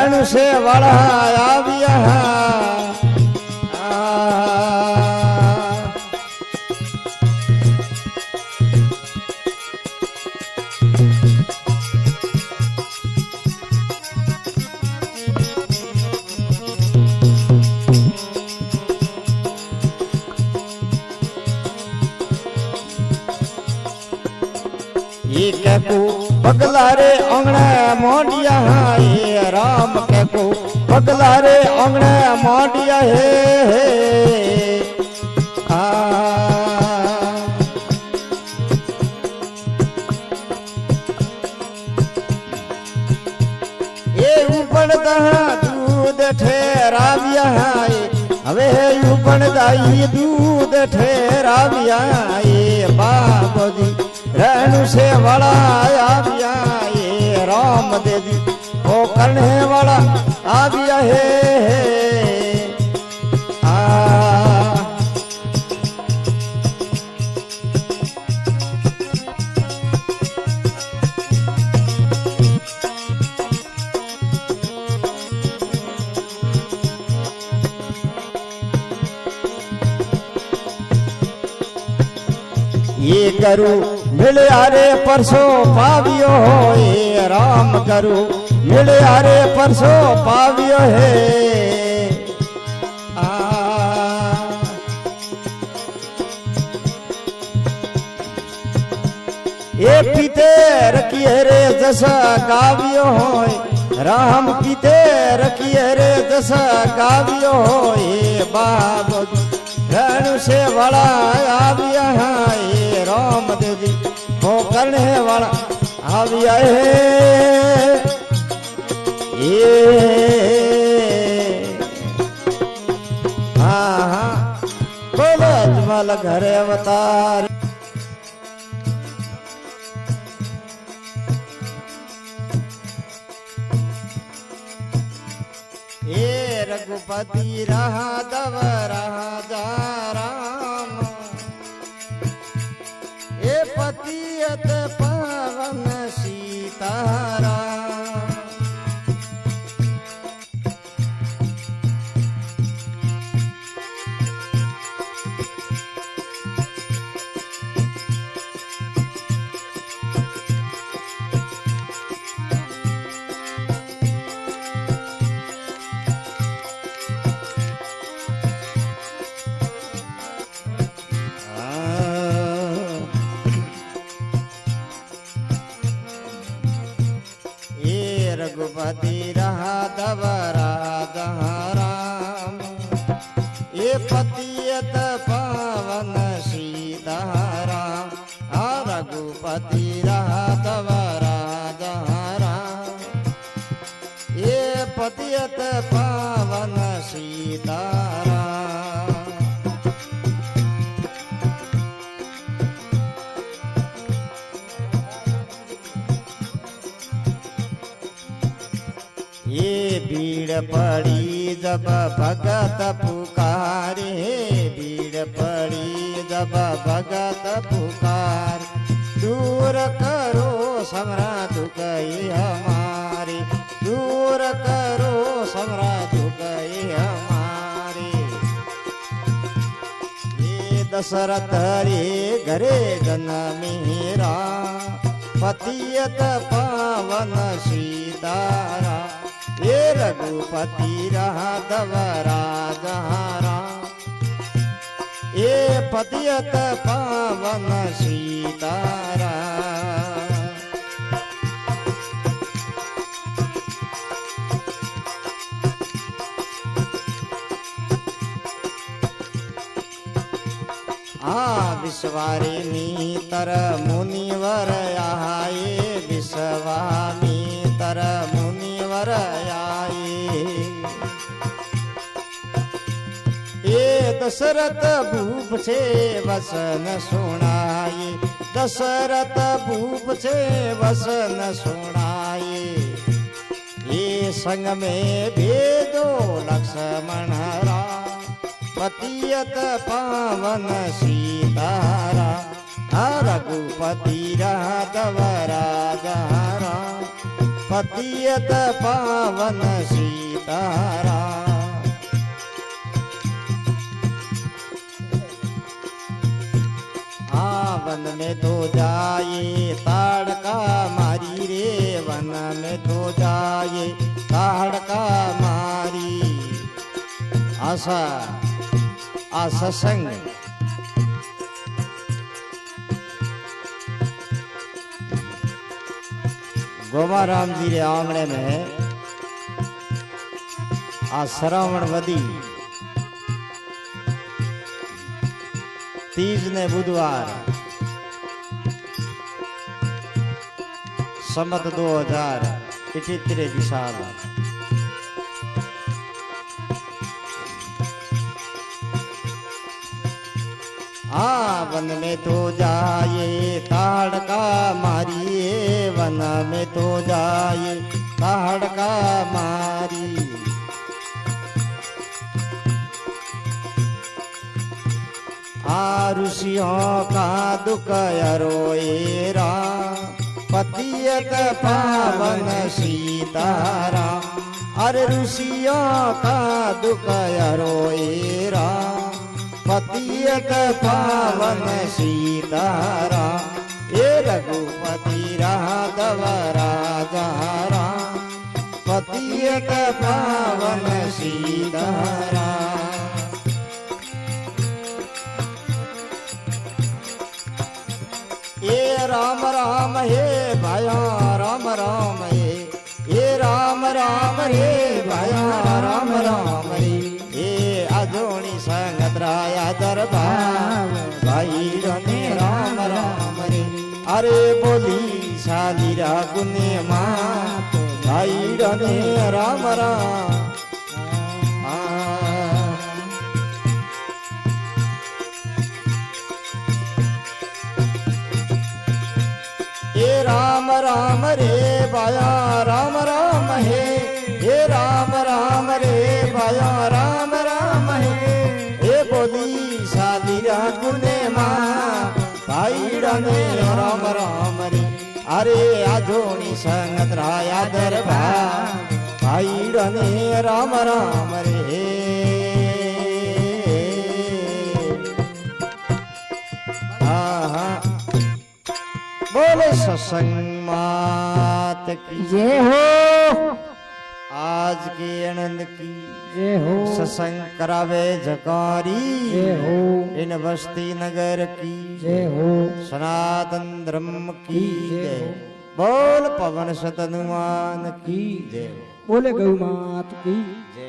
रण से वाला आविया ये कहको पगला रे अंगणे मोडिया ये राम कहको पगला रे अंगणे मोडिया हे ये उपणदा दूध ठहराविया हवे उपणदा दूध ठहराविया ये बाबोजी रण से वाला आविया ये राम देवी ओ करने वाला आविया है ये करू मिले आरे परसो पावियो ये राम करू मिले आरे परसो पावियो है ये पीते रखिए रे जसा गावियो हो राम पीते रखिए रे जसा गावियो हो ये बाबू रण से वाला आविया ये राम देवी वो करने वाला आविया है ये हाँ बोलो अजमल घर अवतार ये रघुपति राघव राजा राम ये पतियत पावन सीताराम रघुपति राघव राजा राम ये पतियत पावन सीताराम रघुपति राघव राजा राम ये पतियत पावन सीताराम ये भीड़ पड़ी जब भगत पुकारे भीड़ पड़ी जब भगत पुकार दूर करो समरा दुखई हमारी दूर करो समरा दुखई हमारी ये दशरथ रे घरे जनमीरा पतियत पावन सीतारा ये रघुपति राघव राजा राम ये पतियत पावन सीतारा विश्वारिणी तर मुनिवर आए विश्वामी तर मुनिवर आए ये दशरथ भूप से वसन सुनाए दशरथ भूप से वसन सुनाए ये संग में भेदो लक्ष्मण राम पतियत पावन सीतारा रघुपति राघव राजा राम पतियत पावन सीताराम। हाँ वन में तो जाए ताड़का मारी रे, वन में तो जाए ताड़का मारी। आशा आशा संग गोमाराम जी रे आंगणे में आ श्रावण वदी तीज ने बुधवार संमत 2078 साल। हाँ वन में तो जाए ताड़का मारिए, वन में तो जाए ताड़का मारी। आ ऋषियों का दुख रोएरा, पतियत पावन सीताराम। अरे ऋषियों का दुख रोएरा, पतियत पावन सीताराम। ये रघुपति राघव राजा राम, पतियत पावन सीताराम। ये राम राम हे भाया राम राम हे, ये राम राम हे भाया राम राम हे। ये अजोनी संगत राया दरबार, भाई रने राम राम रे। अरे बोली शादी रागुने माँ, भाई रने राम राम। ये राम राम रे भाया राम राम हे, ये राम राम रे भाया राम राम हे। ये बोली शादी रागुने माँ, भाई रने राम राम रे। अरे आजोनी संगत राया दरबार, भाई रने राम राम रे। बोले सत्संग मात की जय हो, आज के आनंद की जय हो, सत्संग करावे जकारी जय हो, इन बस्ती नगर की जय हो, सनातन धर्म की जय जय। हो। बोल पवन सत हनुमान की जय। बोले गौ मात की जय।